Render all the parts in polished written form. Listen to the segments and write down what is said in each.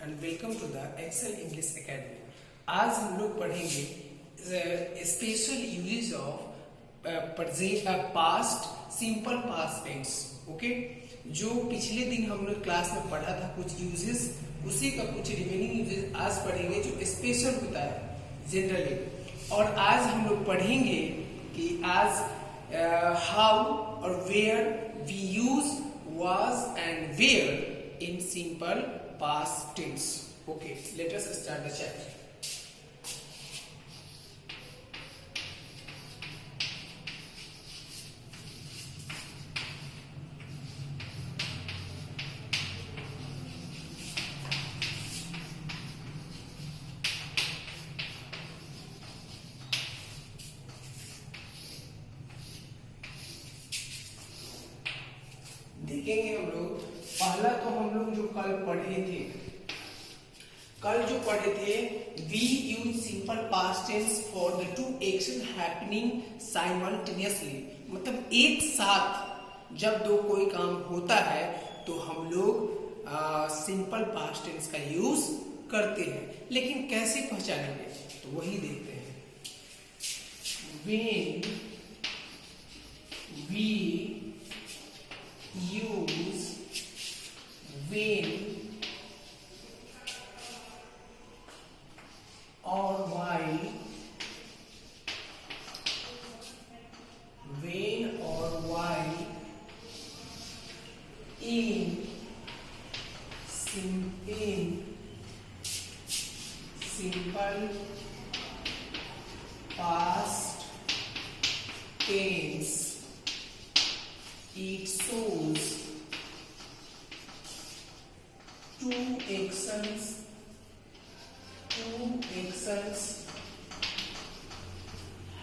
And welcome to the Excel English Academy. आज हम लोग पढ़ेंगे special uses of past simple past tense. Okay, जो पिछले दिन हम लोग क्लास में पढ़ा था कुछ यूजेस, उसी का कुछ रिमेनिंग यूजेस आज पढ़ेंगे जो स्पेशल होता है जनरली। और आज हम लोग पढ़ेंगे कि आज हाउ और where we use was and where in simple past tense. Okay, let us start the chapter. देखेंगे हम लोग। पहला तो हम लोग जो कल पढ़े थे we use simple past tense for the two action happening simultaneously, मतलब एक साथ जब दो कोई काम होता है तो हम लोग सिंपल पास्ट टेंस का यूज करते हैं। लेकिन कैसे पहचानेंगे तो वही देखते हैं। When we use when or while, when or while in simple past tense, it shows two actions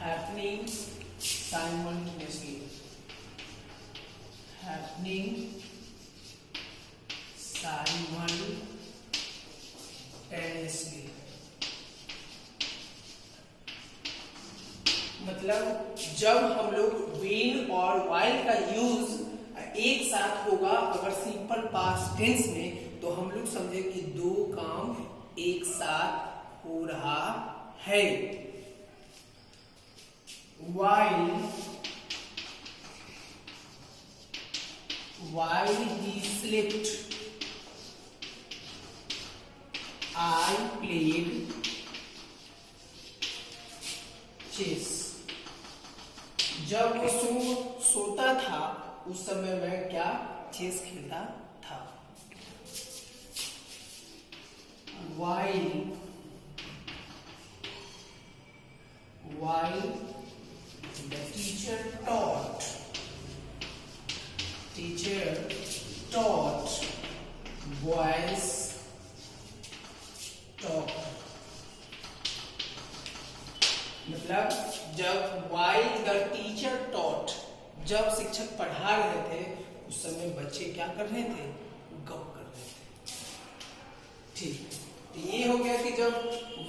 happening simultaneously. मतलब जब हम लोग when और while का यूज एक साथ होगा अगर सिंपल पास्ट टेंस में, तो हम लोग समझे कि दो काम एक साथ हो रहा है। while he slept I played chess। जब वो सोता था उस समय मैं क्या चेस खेलता था। while the teacher taught boys talk, मतलब जब while the teacher taught, जब शिक्षक पढ़ा रहे थे उस समय बच्चे क्या कर रहे थे, गप कर रहे थे। ठीक, तो ये हो गया कि जब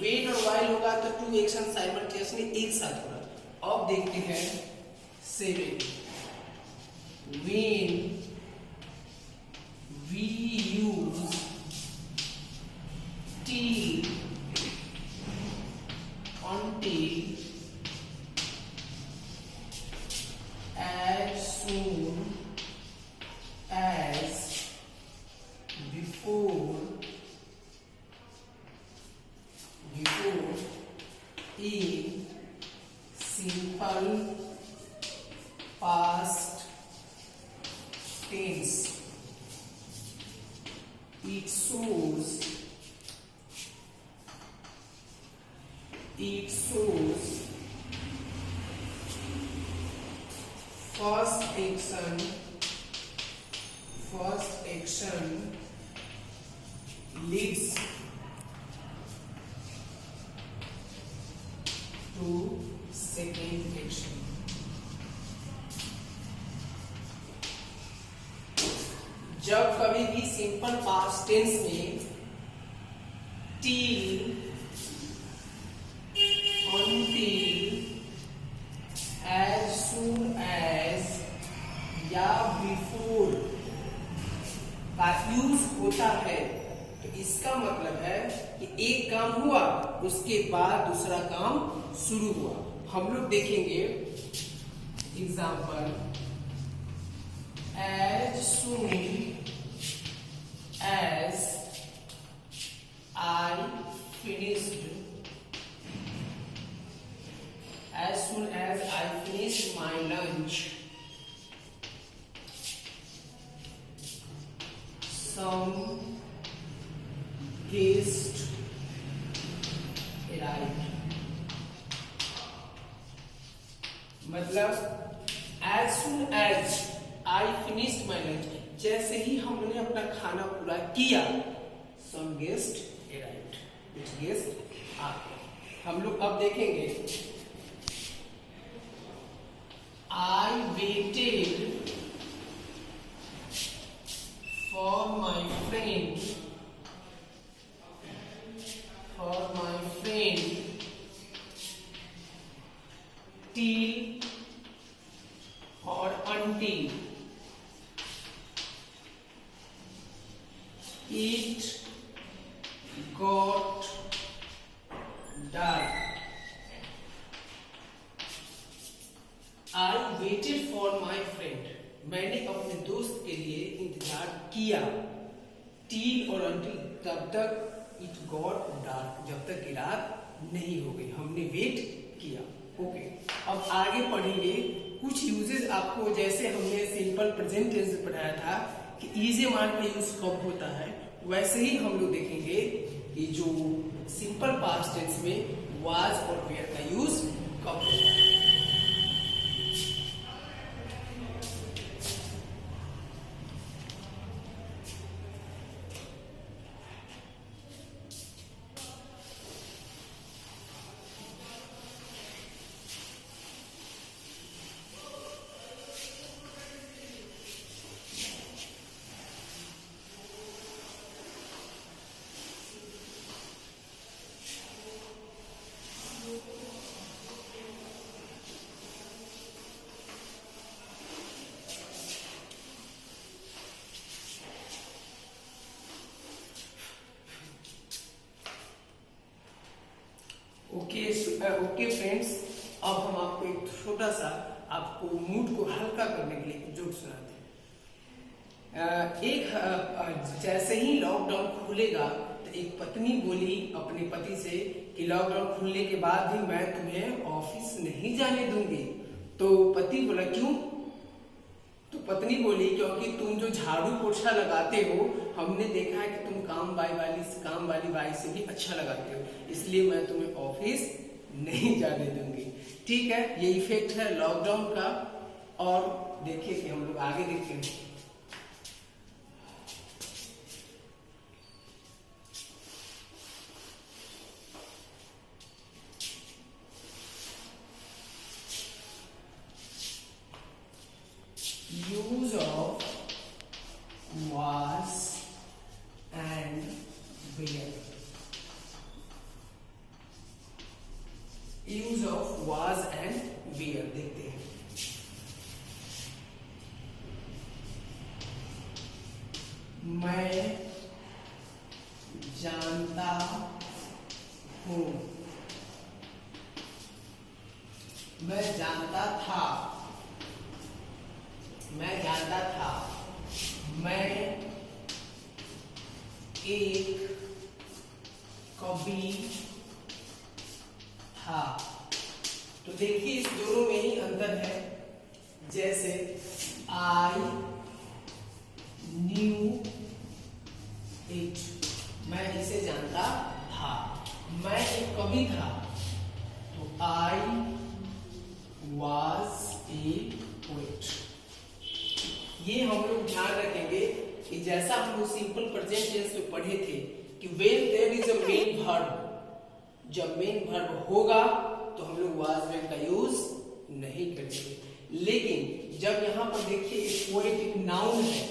when और while होगा तो टू एक्शन साइमल्टेनियसली एक साथ होगा। अब देखते हैं 7। when we use till, until, as soon as, before, in simple past tense, it shows first action leads to second action। जब कभी भी सिंपल पास्ट टेंस में till, until, as soon as या before का यूज होता है तो इसका इसका मतलब है कि एक काम हुआ उसके बाद दूसरा काम शुरू हुआ। हम लोग देखेंगे example, as soon as I finished my lunch, some guest arrived। मतलब as soon as I finished my lunch, जैसे ही हमने अपना खाना पूरा किया, some guest arrived, कुछ गेस्ट आ गए। हम लोग अब देखेंगे I waited for my friend till or until it got dark। I waited for my friend, मैंने अपने दोस्त के लिए इंतजार किया, till और until, तब तक, it got dark, जब तक कि रात नहीं हो गई, हमने वेट किया। ओके, अब आगे पढ़ेंगे कुछ यूजेस आपको, जैसे हमने सिंपल प्रेजेंट टेंस में पढ़ाया था कि इज ए मान का यूज कब होता है, वैसे ही हम लोग देखेंगे कि जो सिंपल पास्ट टेंस में वाज और वेयर का यूज कब होता है। ओके फ्रेंड्स, अब हम आपको एक छोटा सा आपको मूड को हल्का करने के लिए एक जोक सुनाते हैं। जैसे ही लॉकडाउन खुलेगा तो एक पत्नी बोली अपने पति से कि लॉकडाउन खुलने के बाद भी मैं तुम्हें ऑफिस नहीं जाने दूंगी। तो पति बोला क्यों? तो पत्नी बोली क्योंकि तुम जो झाड़ू पोछा लगाते हो, हमने देखा है कि तुम काम वाली बाई से भी अच्छा लगाते हो, इसलिए मैं तुम्हें ऑफिस नहीं जाने दूंगी। ठीक है, ये इफेक्ट है लॉकडाउन का। और देखिए कि हम लोग आगे देखते हैं। Use of was and where। Use of was and where देखते हैं। मैं जानता हूं, मैं जानता था, मैं जानता था, मैं एक कवि था। तो देखिए इस दोनों में ही अंतर है। जैसे आई न्यू इट, मैं इसे जानता था। मैं एक कवि था, तो आई वॉज ए पोएट। ये हम लोग ध्यान रखेंगे कि जैसा हम लोग सिंपल प्रेजेंट टेंस में पढ़े थे कि when there is a main verb, जब मेन वर्ब होगा तो हम लोग वाज वेन का यूज नहीं करेंगे। लेकिन जब यहाँ पर देखिए एक पोएटिक नाउन है,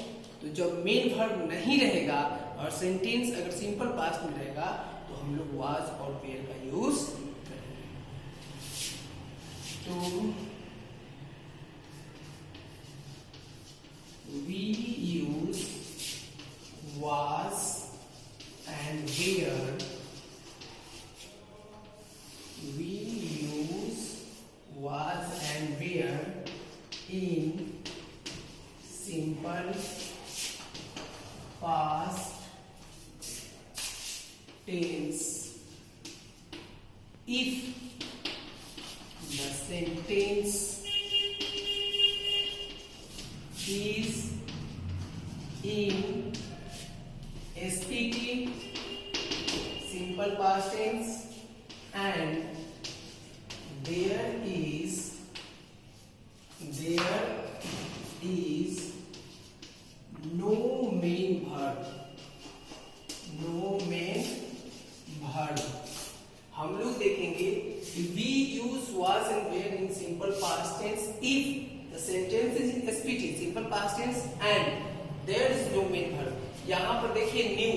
तो जब मेन वर्ब नहीं रहेगा और सेंटेंस अगर सिंपल पास्ट में रहेगा तो हम लोग वाज और वेयर का यूज करेंगे। तो we use was and where, we use was and where in simple past tense if the sentence is in SPT, simple past tense, and there is no main verb, no main verb. हम लोग देखेंगे we use was and were in simple past tense if the sentence is in SPT, simple past tense, and there is no main verb. यहाँ पर देखिए new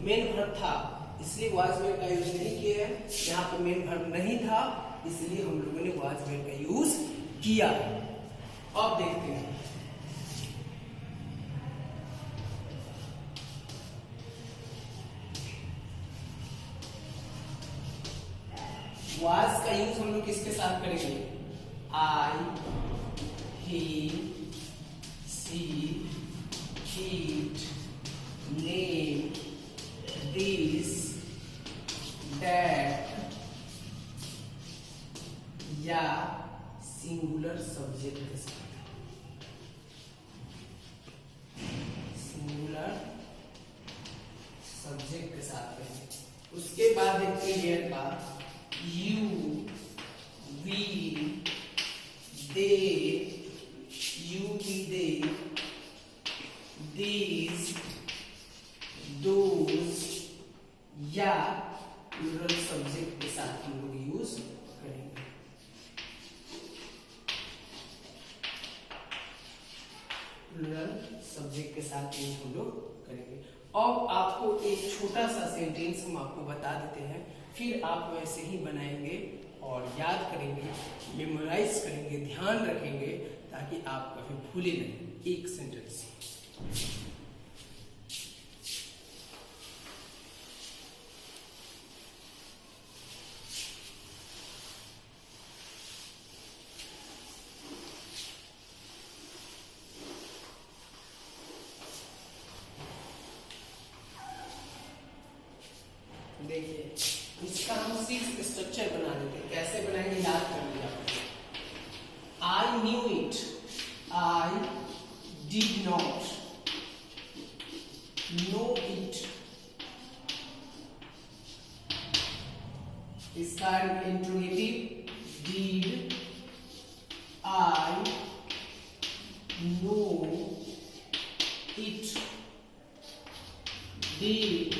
main verb था, इसलिए was where का use नहीं किया है। यहाँ पर मेन वर्ब नहीं था, इसलिए हम लोगों ने वाज वेयर का यूज किया है। अब देखते हैं वाज का यूज हम लोग किसके साथ करेंगे? आई, ही, सी, इट, नेम, दिस, दैट या सिंगुलर सब्जेक्ट के साथ, सिंगुलर सब्जेक्ट के साथ करेंगे। उसके बाद देखते हैं हेयर का you, we, they, you, we, they, these, those या प्लूरल सब्जेक्ट के साथ हम लोग यूज करेंगे। प्लूरल सब्जेक्ट के साथ यूज हम लोग करेंगे। अब आपको एक छोटा सा सेंटेंस हम आपको बता देते हैं, फिर आप वैसे ही बनाएंगे और याद करेंगे, मेमोराइज करेंगे, ध्यान रखेंगे ताकि आप कभी भूले नहीं। एक सेंटेंस देखिए, इसका हम सिक्स स्ट्रक्चर बना देते हैं। कैसे बनाएंगे याद कर लिया। I knew it, I did not know it. इसका interrogative did I know it, did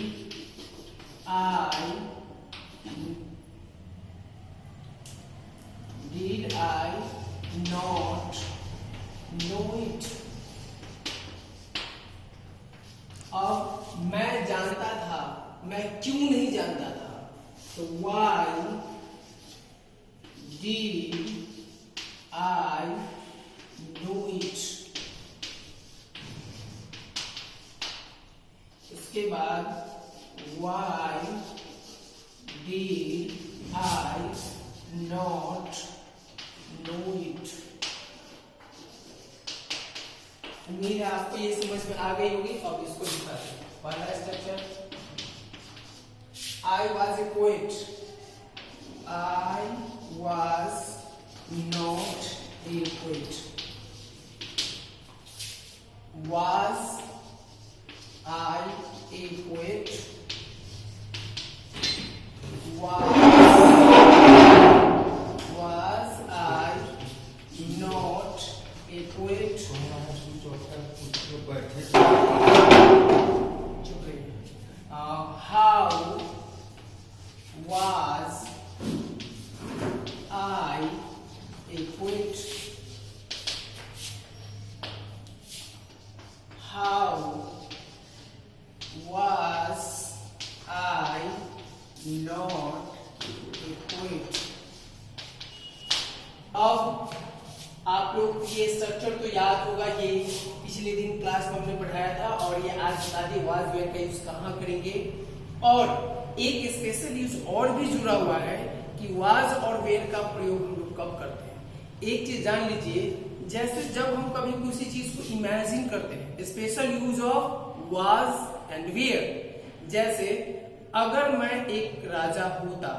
did I not know it? अब मैं जानता था, मैं क्यों नहीं जानता था, तो why did I know it? इसके बाद why did I not know it? उम्मीद है आपको ये समझ में आ गई होगी। अब इसको दिखाते हैं। पहला structure, I was a poet, I was not a poet. Was I a poet? Was I not a poet? How was I a poet? How was I not a poet? अब आप लोग ये स्ट्रक्चर तो याद होगा, ये पिछले दिन क्लास में हमने पढ़ाया था, और ये आज बता दें वाज वेयर का यूज कहाँ करेंगे। और एक स्पेशल यूज और भी जुड़ा हुआ है कि वाज और वेयर का प्रयोग हम लोग कब करते हैं। एक चीज जान लीजिए, जैसे जब हम कभी किसी चीज को इमेजिन करते हैं, special use of was and were. जैसे अगर मैं एक राजा होता,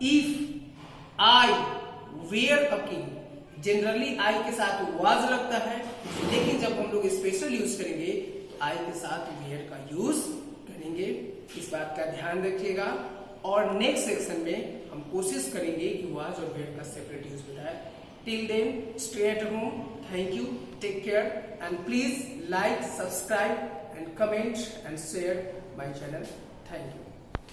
if I were a king, generally I के साथ वाज लगता है, लेकिन जब हम लोग स्पेशल यूज करेंगे तो आई के साथ वेयर का यूज करेंगे। इस बात का ध्यान रखिएगा और नेक्स्ट सेक्शन में हम कोशिश करेंगे कि वाज और वेयर का सेपरेट यूज बताए। Till then stay at home, thank you, take care and please like, subscribe and comment and share my channel. Thank you.